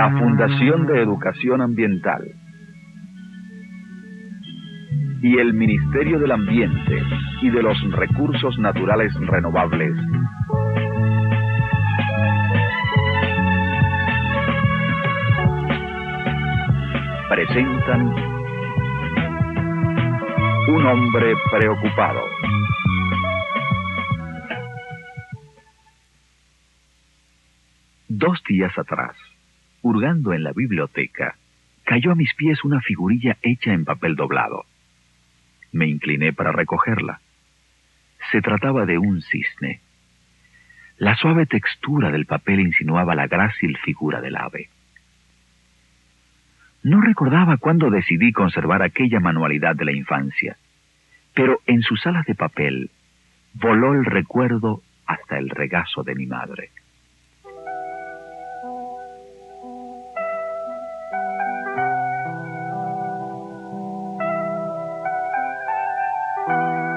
la Fundación de Educación Ambiental y el Ministerio del Ambiente y de los Recursos Naturales Renovables presentan Un hombre preocupado. Dos días atrás, hurgando en la biblioteca, cayó a mis pies una figurilla hecha en papel doblado. Me incliné para recogerla. Se trataba de un cisne. La suave textura del papel insinuaba la grácil figura del ave. No recordaba cuándo decidí conservar aquella manualidad de la infancia, pero en sus alas de papel voló el recuerdo hasta el regazo de mi madre.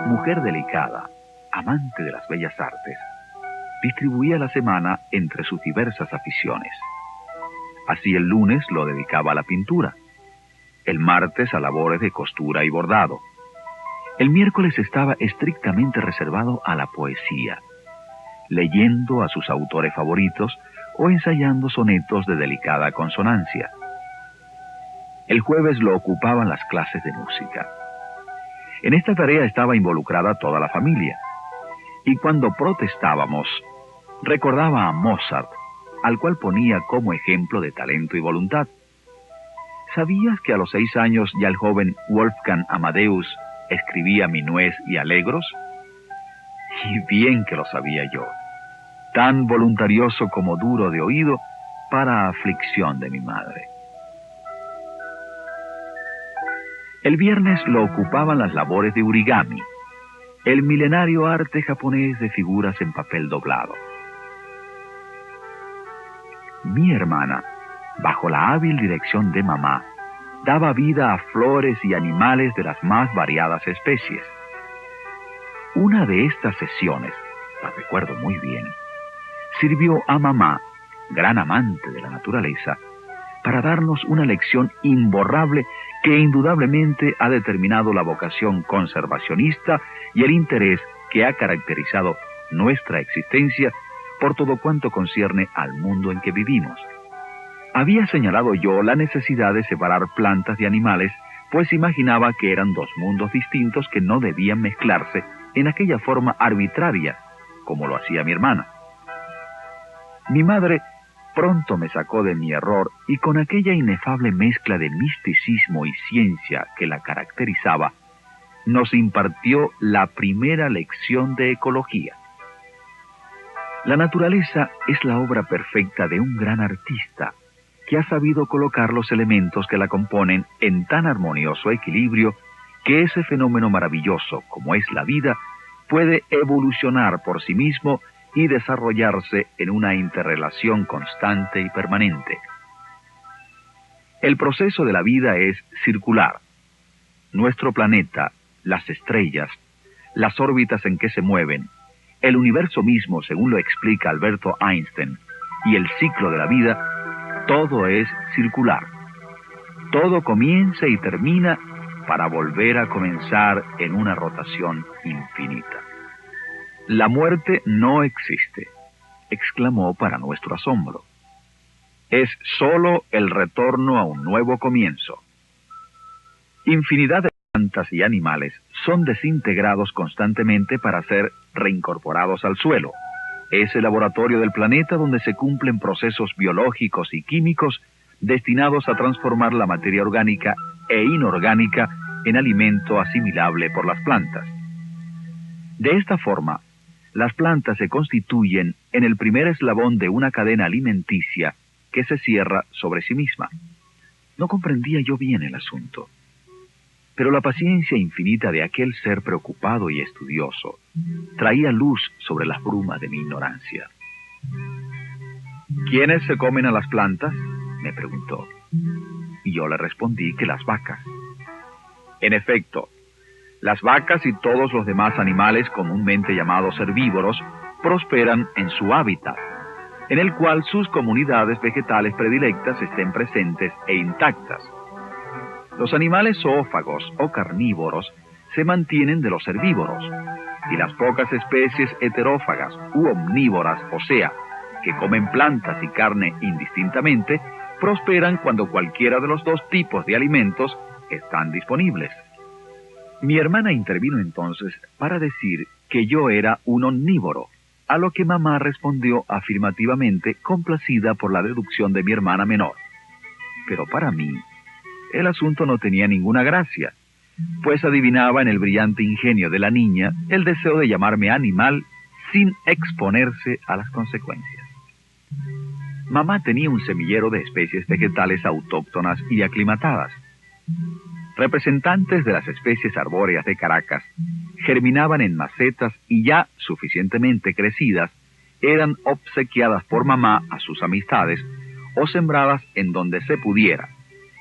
Mujer delicada, amante de las bellas artes, distribuía la semana entre sus diversas aficiones. Así el lunes lo dedicaba a la pintura, el martes a labores de costura y bordado. El miércoles estaba estrictamente reservado a la poesía, leyendo a sus autores favoritos o ensayando sonetos de delicada consonancia. El jueves lo ocupaban las clases de música. En esta tarea estaba involucrada toda la familia, y cuando protestábamos, recordaba a Mozart, al cual ponía como ejemplo de talento y voluntad. ¿Sabías que a los 6 años ya el joven Wolfgang Amadeus escribía minués y alegros? Y bien que lo sabía yo, tan voluntarioso como duro de oído, para aflicción de mi madre. El viernes lo ocupaban las labores de origami, el milenario arte japonés de figuras en papel doblado. Mi hermana, bajo la hábil dirección de mamá, daba vida a flores y animales de las más variadas especies. Una de estas sesiones, la recuerdo muy bien, sirvió a mamá, gran amante de la naturaleza, para darnos una lección imborrable que indudablemente ha determinado la vocación conservacionista y el interés que ha caracterizado nuestra existencia por todo cuanto concierne al mundo en que vivimos. Había señalado yo la necesidad de separar plantas de animales, pues imaginaba que eran dos mundos distintos que no debían mezclarse en aquella forma arbitraria, como lo hacía mi hermana. Mi madre pronto me sacó de mi error y con aquella inefable mezcla de misticismo y ciencia que la caracterizaba, nos impartió la primera lección de ecología. La naturaleza es la obra perfecta de un gran artista que ha sabido colocar los elementos que la componen en tan armonioso equilibrio que ese fenómeno maravilloso como es la vida puede evolucionar por sí mismo y desarrollarse en una interrelación constante y permanente. El proceso de la vida es circular. Nuestro planeta, las estrellas, las órbitas en que se mueven, el universo mismo, según lo explica Alberto Einstein, y el ciclo de la vida, todo es circular. Todo comienza y termina para volver a comenzar en una rotación infinita. La muerte no existe, exclamó para nuestro asombro. Es sólo el retorno a un nuevo comienzo. Infinidad de plantas y animales son desintegrados constantemente para ser reincorporados al suelo. Es el laboratorio del planeta donde se cumplen procesos biológicos y químicos destinados a transformar la materia orgánica e inorgánica en alimento asimilable por las plantas. De esta forma, las plantas se constituyen en el primer eslabón de una cadena alimenticia que se cierra sobre sí misma. No comprendía yo bien el asunto, pero la paciencia infinita de aquel ser preocupado y estudioso traía luz sobre las brumas de mi ignorancia. ¿Quiénes se comen a las plantas?, me preguntó. Y yo le respondí que las vacas. En efecto, las vacas y todos los demás animales comúnmente llamados herbívoros prosperan en su hábitat. en el cual sus comunidades vegetales predilectas estén presentes e intactas. Los animales zoófagos o carnívoros se mantienen de los herbívoros, y las pocas especies heterófagas u omnívoras, o sea, que comen plantas y carne indistintamente, prosperan cuando cualquiera de los dos tipos de alimentos están disponibles. Mi hermana intervino entonces para decir que yo era un omnívoro, a lo que mamá respondió afirmativamente, complacida por la deducción de mi hermana menor. Pero para mí, el asunto no tenía ninguna gracia, pues adivinaba en el brillante ingenio de la niña el deseo de llamarme animal sin exponerse a las consecuencias. Mamá tenía un semillero de especies vegetales autóctonas y aclimatadas. Representantes de las especies arbóreas de Caracas germinaban en macetas y ya suficientemente crecidas eran obsequiadas por mamá a sus amistades o sembradas en donde se pudiera,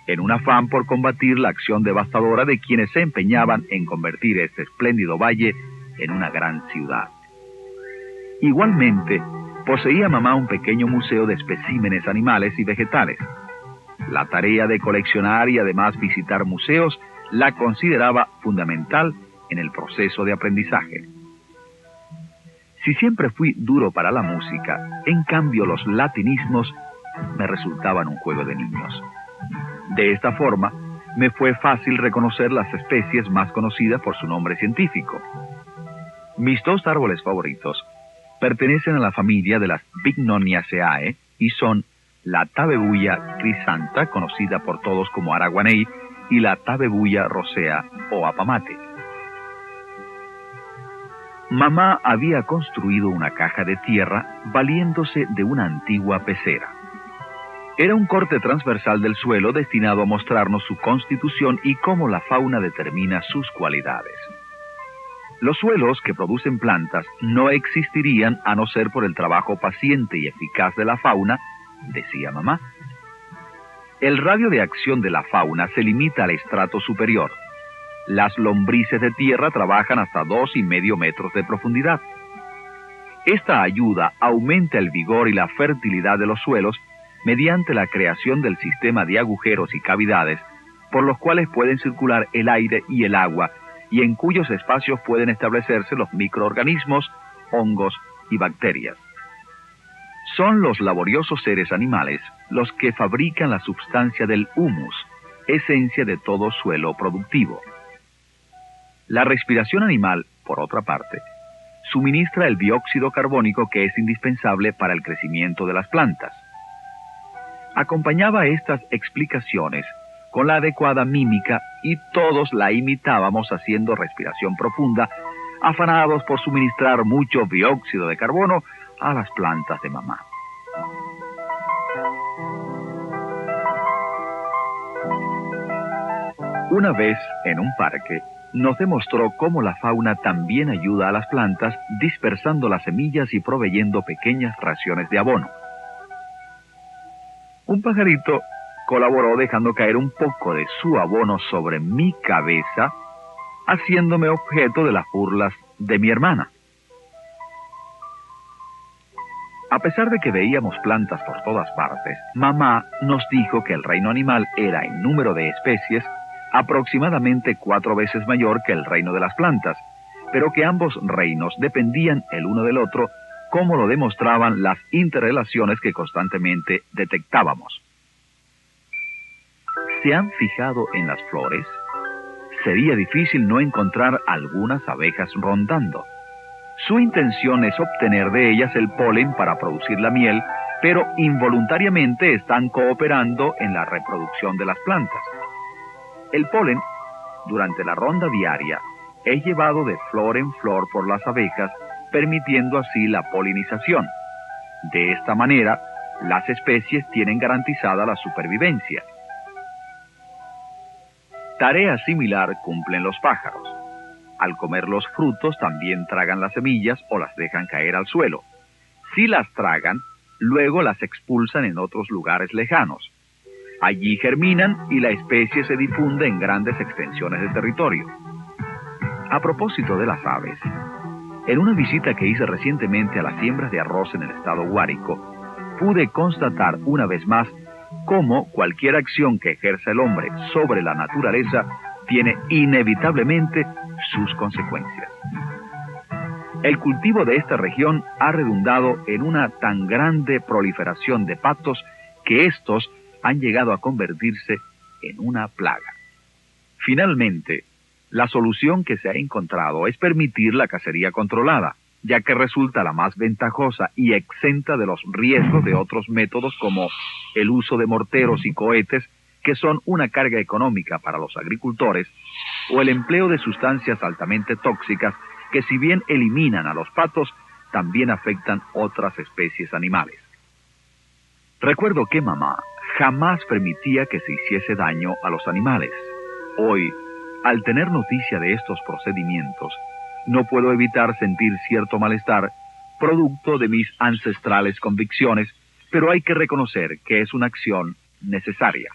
en un afán por combatir la acción devastadora de quienes se empeñaban en convertir este espléndido valle en una gran ciudad. Igualmente, poseía mamá un pequeño museo de especímenes animales y vegetales. La tarea de coleccionar y además visitar museos la consideraba fundamental en el proceso de aprendizaje. Si siempre fui duro para la música, en cambio los latinismos me resultaban un juego de niños. De esta forma, me fue fácil reconocer las especies más conocidas por su nombre científico. Mis dos árboles favoritos pertenecen a la familia de las Bignoniaceae y son la Tabebuia crisanta, conocida por todos como araguaney, y la Tabebuia rosea o apamate. Mamá había construido una caja de tierra valiéndose de una antigua pecera. Era un corte transversal del suelo destinado a mostrarnos su constitución y cómo la fauna determina sus cualidades. Los suelos que producen plantas no existirían a no ser por el trabajo paciente y eficaz de la fauna, decía mamá. El radio de acción de la fauna se limita al estrato superior. Las lombrices de tierra trabajan hasta 2,5 metros de profundidad. Esta ayuda aumenta el vigor y la fertilidad de los suelos mediante la creación del sistema de agujeros y cavidades por los cuales pueden circular el aire y el agua y en cuyos espacios pueden establecerse los microorganismos, hongos y bacterias. Son los laboriosos seres animales los que fabrican la sustancia del humus, esencia de todo suelo productivo. La respiración animal, por otra parte, suministra el dióxido carbónico que es indispensable para el crecimiento de las plantas. Acompañaba estas explicaciones con la adecuada mímica y todos la imitábamos haciendo respiración profunda, afanados por suministrar mucho dióxido de carbono a las plantas de mamá. Una vez, en un parque, nos demostró cómo la fauna también ayuda a las plantas dispersando las semillas y proveyendo pequeñas raciones de abono. Un pajarito colaboró dejando caer un poco de su abono sobre mi cabeza, haciéndome objeto de las burlas de mi hermana. A pesar de que veíamos plantas por todas partes, mamá nos dijo que el reino animal era en número de especies aproximadamente 4 veces mayor que el reino de las plantas, pero que ambos reinos dependían el uno del otro, como lo demostraban las interrelaciones que constantemente detectábamos. ¿Se han fijado en las flores? Sería difícil no encontrar algunas abejas rondando. Su intención es obtener de ellas el polen para producir la miel, pero involuntariamente están cooperando en la reproducción de las plantas. El polen, durante la ronda diaria, es llevado de flor en flor por las abejas, permitiendo así la polinización. De esta manera, las especies tienen garantizada la supervivencia. Tarea similar cumplen los pájaros. Al comer los frutos también tragan las semillas o las dejan caer al suelo. Si las tragan, luego las expulsan en otros lugares lejanos. Allí germinan y la especie se difunde en grandes extensiones de territorio. A propósito de las aves, en una visita que hice recientemente a las siembras de arroz en el estado Guárico, pude constatar una vez más cómo cualquier acción que ejerza el hombre sobre la naturaleza tiene inevitablemente sus consecuencias. El cultivo de esta región ha redundado en una tan grande proliferación de patos que estos han llegado a convertirse en una plaga. Finalmente, la solución que se ha encontrado es permitir la cacería controlada, ya que resulta la más ventajosa y exenta de los riesgos de otros métodos como el uso de morteros y cohetes, que son una carga económica para los agricultores, o el empleo de sustancias altamente tóxicas que, si bien eliminan a los patos, también afectan otras especies animales. Recuerdo que mamá jamás permitía que se hiciese daño a los animales. Hoy, al tener noticia de estos procedimientos, no puedo evitar sentir cierto malestar, producto de mis ancestrales convicciones, pero hay que reconocer que es una acción necesaria.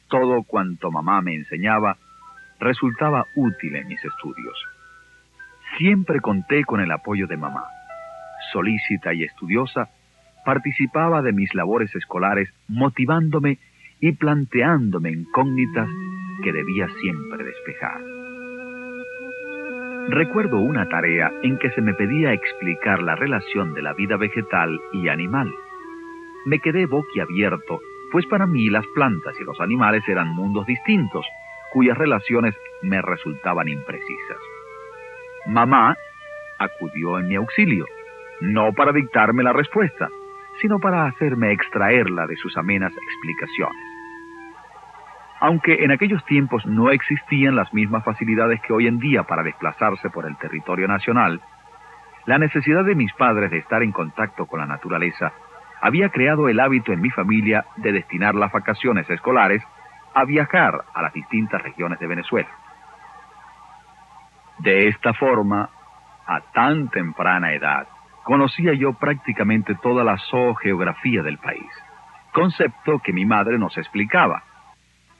Todo cuanto mamá me enseñaba resultaba útil en mis estudios. Siempre conté con el apoyo de mamá. Solícita y estudiosa, participaba de mis labores escolares, motivándome y planteándome incógnitas que debía siempre despejar. Recuerdo una tarea en que se me pedía explicar la relación de la vida vegetal y animal. Me quedé boquiabierto, pues para mí las plantas y los animales eran mundos distintos, cuyas relaciones me resultaban imprecisas. Mamá acudió en mi auxilio, no para dictarme la respuesta, sino para hacerme extraerla de sus amenas explicaciones. Aunque en aquellos tiempos no existían las mismas facilidades que hoy en día para desplazarse por el territorio nacional, la necesidad de mis padres de estar en contacto con la naturaleza había creado el hábito en mi familia de destinar las vacaciones escolares a viajar a las distintas regiones de Venezuela. De esta forma, a tan temprana edad, conocía yo prácticamente toda la zoogeografía del país, concepto que mi madre nos explicaba.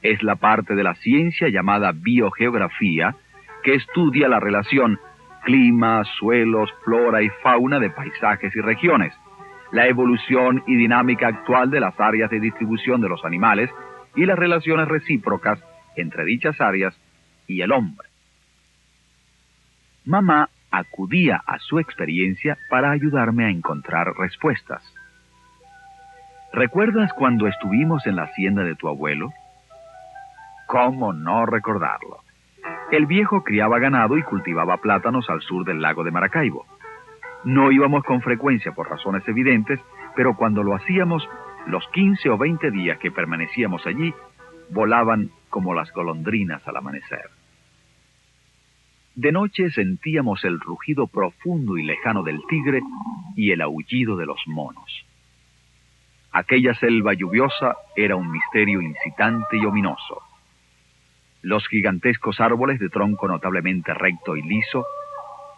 Es la parte de la ciencia llamada biogeografía, que estudia la relación clima, suelos, flora y fauna de paisajes y regiones, la evolución y dinámica actual de las áreas de distribución de los animales y las relaciones recíprocas entre dichas áreas y el hombre. Mamá acudía a su experiencia para ayudarme a encontrar respuestas. ¿Recuerdas cuando estuvimos en la hacienda de tu abuelo? ¿Cómo no recordarlo? El viejo criaba ganado y cultivaba plátanos al sur del lago de Maracaibo. No íbamos con frecuencia por razones evidentes, pero cuando lo hacíamos, los 15 o 20 días que permanecíamos allí, volaban como las golondrinas al amanecer. De noche sentíamos el rugido profundo y lejano del tigre y el aullido de los monos. Aquella selva lluviosa era un misterio incitante y ominoso. Los gigantescos árboles de tronco notablemente recto y liso,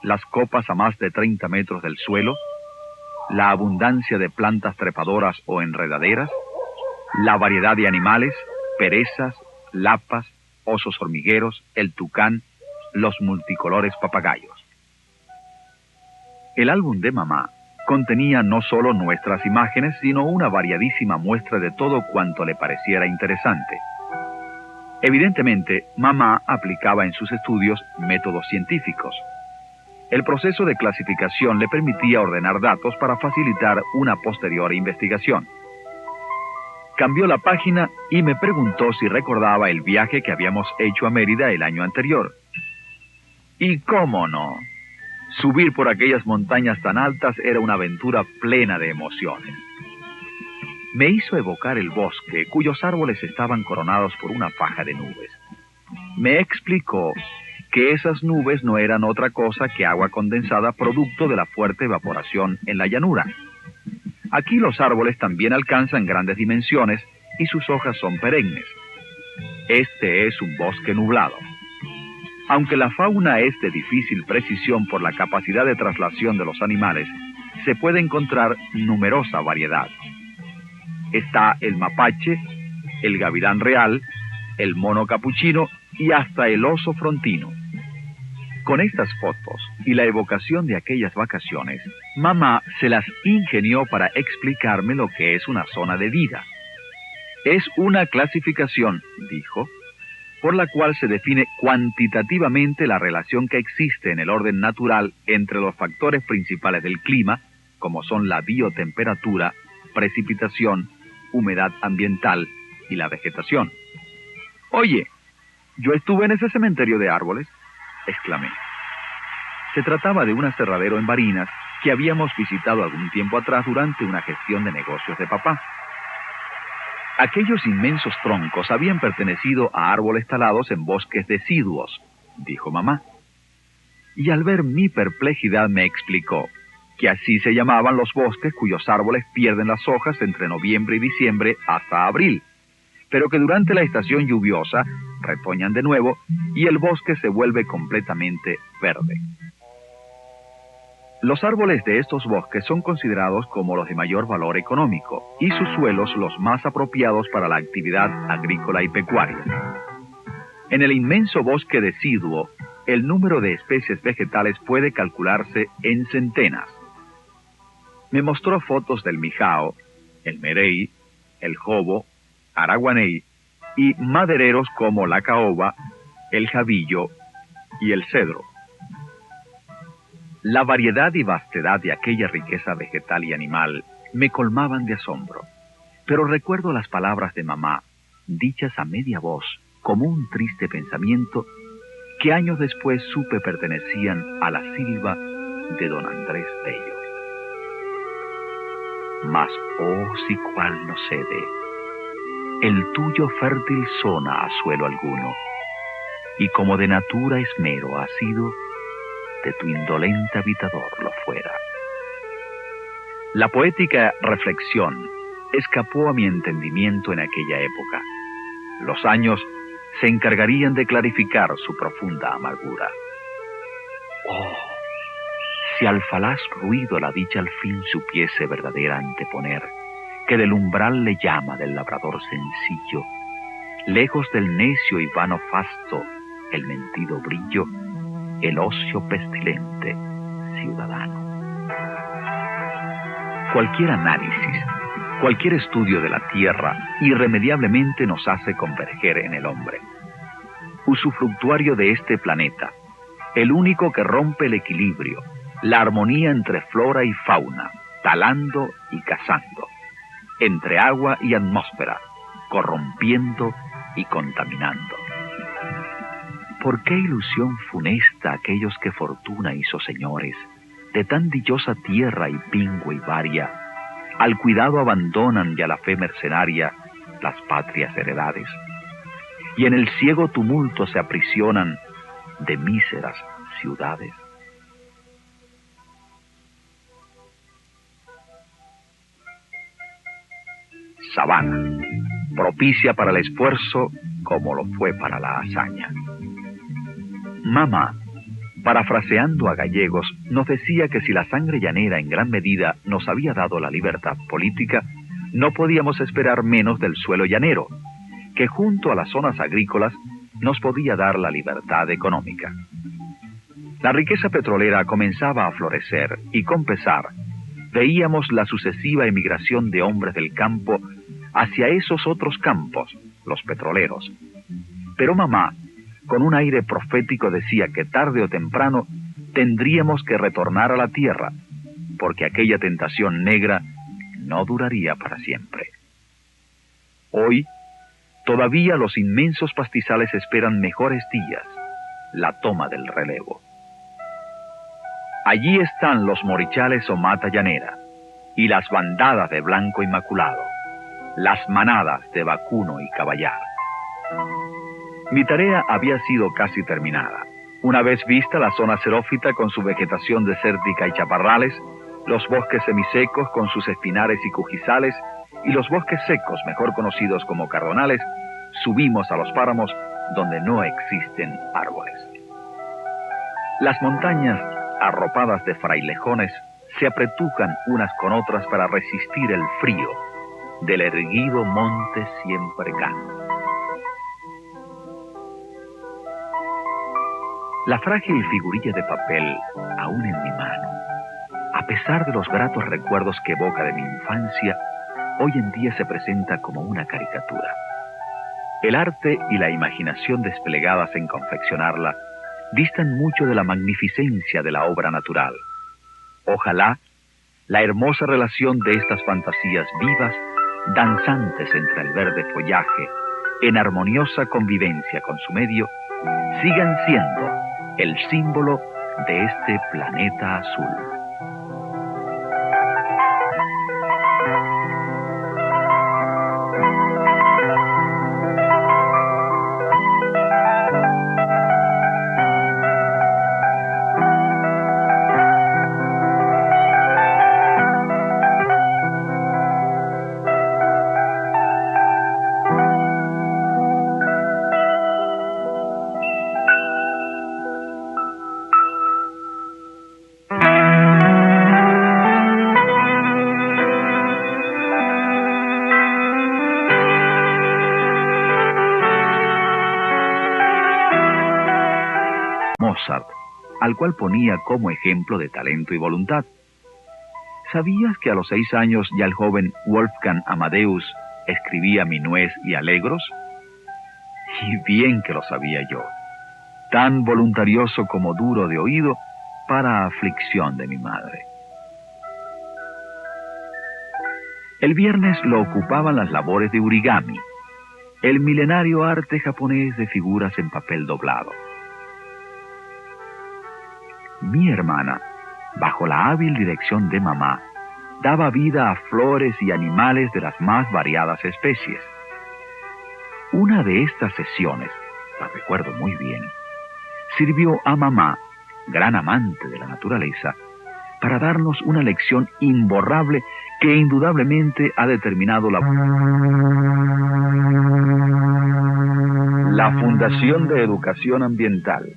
las copas a más de 30 metros del suelo, la abundancia de plantas trepadoras o enredaderas, la variedad de animales, perezas, lapas, osos hormigueros, el tucán, los multicolores papagayos. El álbum de mamá contenía no solo nuestras imágenes, sino una variadísima muestra de todo cuanto le pareciera interesante. Evidentemente, mamá aplicaba en sus estudios métodos científicos. El proceso de clasificación le permitía ordenar datos para facilitar una posterior investigación. Cambió la página y me preguntó si recordaba el viaje que habíamos hecho a Mérida el año anterior. Y cómo no, subir por aquellas montañas tan altas era una aventura plena de emociones. Me hizo evocar el bosque, cuyos árboles estaban coronados por una faja de nubes. Me explicó que esas nubes no eran otra cosa que agua condensada producto de la fuerte evaporación en la llanura. Aquí los árboles también alcanzan grandes dimensiones y sus hojas son perennes. Este es un bosque nublado. Aunque la fauna es de difícil precisión por la capacidad de traslación de los animales, se puede encontrar numerosa variedad. Está el mapache, el gavilán real, el mono capuchino y hasta el oso frontino. Con estas fotos y la evocación de aquellas vacaciones, mamá se las ingenió para explicarme lo que es una zona de vida. Es una clasificación, dijo, por la cual se define cuantitativamente la relación que existe en el orden natural entre los factores principales del clima, como son la biotemperatura, precipitación, humedad ambiental y la vegetación. «Oye, yo estuve en ese cementerio de árboles», exclamé. Se trataba de un aserradero en Barinas que habíamos visitado algún tiempo atrás durante una gestión de negocios de papá. Aquellos inmensos troncos habían pertenecido a árboles talados en bosques deciduos, dijo mamá. Y al ver mi perplejidad me explicó que así se llamaban los bosques cuyos árboles pierden las hojas entre noviembre y diciembre hasta abril, pero que durante la estación lluviosa retoñan de nuevo y el bosque se vuelve completamente verde. Los árboles de estos bosques son considerados como los de mayor valor económico y sus suelos los más apropiados para la actividad agrícola y pecuaria. En el inmenso bosque deciduo, el número de especies vegetales puede calcularse en centenas. Me mostró fotos del mijao, el merey, el jobo, araguaney y madereros como la caoba, el jabillo y el cedro. La variedad y vastedad de aquella riqueza vegetal y animal me colmaban de asombro, pero recuerdo las palabras de mamá, dichas a media voz, como un triste pensamiento, que años después supe pertenecían a la silva de don Andrés Bello. Mas, oh, si cual no cede, el tuyo fértil zona a suelo alguno, y como de natura esmero ha sido, de tu indolente habitador lo fuera. La poética reflexión escapó a mi entendimiento en aquella época. Los años se encargarían de clarificar su profunda amargura. Oh, si al falaz ruido la dicha al fin supiese verdadera anteponer, que del umbral le llama del labrador sencillo, lejos del necio y vano fasto, el mentido brillo, el ocio pestilente ciudadano. Cualquier análisis, cualquier estudio de la tierra, irremediablemente nos hace converger en el hombre. Usufructuario de este planeta, el único que rompe el equilibrio, la armonía entre flora y fauna, talando y cazando, entre agua y atmósfera, corrompiendo y contaminando. ¿Por qué ilusión funesta aquellos que fortuna hizo señores de tan dichosa tierra y pingüe y varia, al cuidado abandonan y a la fe mercenaria las patrias heredades, y en el ciego tumulto se aprisionan de míseras ciudades? Sabana, propicia para el esfuerzo como lo fue para la hazaña. Mamá, parafraseando a Gallegos, nos decía que si la sangre llanera en gran medida nos había dado la libertad política, no podíamos esperar menos del suelo llanero, que junto a las zonas agrícolas nos podía dar la libertad económica. La riqueza petrolera comenzaba a florecer y con pesar veíamos la sucesiva emigración de hombres del campo hacia esos otros campos, los petroleros. Pero mamá, con un aire profético, decía que tarde o temprano tendríamos que retornar a la tierra, porque aquella tentación negra no duraría para siempre. Hoy, todavía los inmensos pastizales esperan mejores días, la toma del relevo. Allí están los morichales o mata llanera, y las bandadas de blanco inmaculado, las manadas de vacuno y caballar. Mi tarea había sido casi terminada. Una vez vista la zona xerófita con su vegetación desértica y chaparrales, los bosques semisecos con sus espinares y cujizales, y los bosques secos, mejor conocidos como cardonales, subimos a los páramos donde no existen árboles. Las montañas, arropadas de frailejones, se apretujan unas con otras para resistir el frío del erguido monte siempre cano. La frágil figurilla de papel, aún en mi mano, a pesar de los gratos recuerdos que evoca de mi infancia, hoy en día se presenta como una caricatura. El arte y la imaginación desplegadas en confeccionarla distan mucho de la magnificencia de la obra natural. Ojalá la hermosa relación de estas fantasías vivas, danzantes entre el verde follaje, en armoniosa convivencia con su medio, sigan siendo el símbolo de este planeta azul. Mozart, al cual ponía como ejemplo de talento y voluntad. ¿Sabías que a los 6 años ya el joven Wolfgang Amadeus escribía minués y alegros? Y bien que lo sabía yo, tan voluntarioso como duro de oído para aflicción de mi madre. El viernes lo ocupaban las labores de origami, el milenario arte japonés de figuras en papel doblado. Mi hermana, bajo la hábil dirección de mamá, daba vida a flores y animales de las más variadas especies. Una de estas sesiones, la recuerdo muy bien, sirvió a mamá, gran amante de la naturaleza, para darnos una lección imborrable que indudablemente ha determinado la Fundación de Educación Ambiental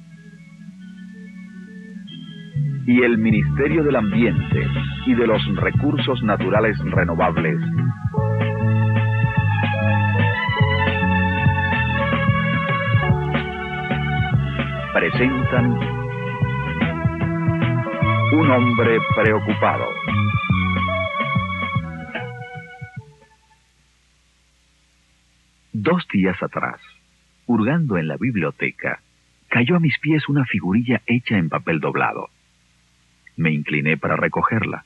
y el Ministerio del Ambiente y de los Recursos Naturales Renovables presentan Un hombre preocupado. Dos días atrás, hurgando en la biblioteca, cayó a mis pies una figurilla hecha en papel doblado. Me incliné para recogerla.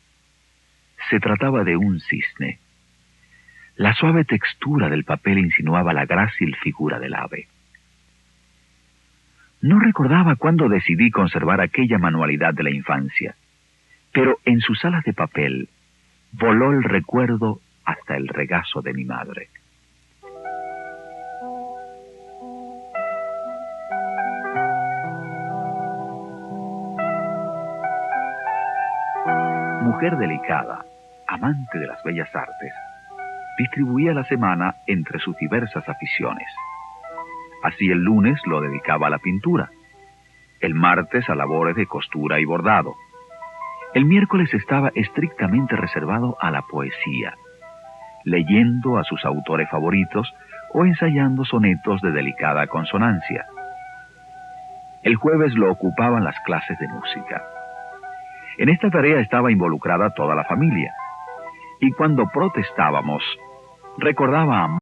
Se trataba de un cisne. La suave textura del papel insinuaba la grácil figura del ave. No recordaba cuándo decidí conservar aquella manualidad de la infancia, pero en sus alas de papel voló el recuerdo hasta el regazo de mi madre. Mujer delicada, amante de las bellas artes, distribuía la semana entre sus diversas aficiones. Así el lunes lo dedicaba a la pintura, el martes a labores de costura y bordado. El miércoles estaba estrictamente reservado a la poesía, leyendo a sus autores favoritos o ensayando sonetos de delicada consonancia. El jueves lo ocupaban las clases de música. En esta tarea estaba involucrada toda la familia, y cuando protestábamos, recordaba a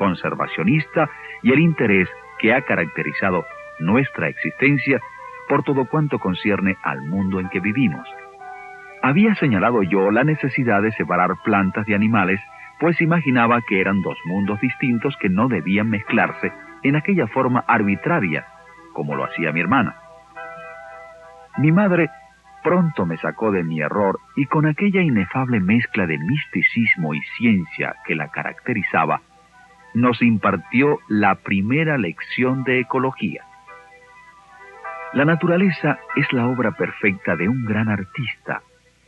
conservacionista y el interés que ha caracterizado nuestra existencia por todo cuanto concierne al mundo en que vivimos. Había señalado yo la necesidad de separar plantas de animales, pues imaginaba que eran dos mundos distintos que no debían mezclarse en aquella forma arbitraria, como lo hacía mi hermana. Mi madre pronto me sacó de mi error y con aquella inefable mezcla de misticismo y ciencia que la caracterizaba, nos impartió la primera lección de ecología. La naturaleza es la obra perfecta de un gran artista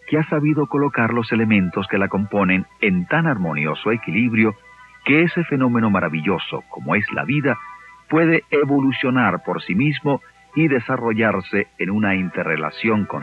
que ha sabido colocar los elementos que la componen en tan armonioso equilibrio que ese fenómeno maravilloso como es la vida puede evolucionar por sí mismo y desarrollarse en una interrelación con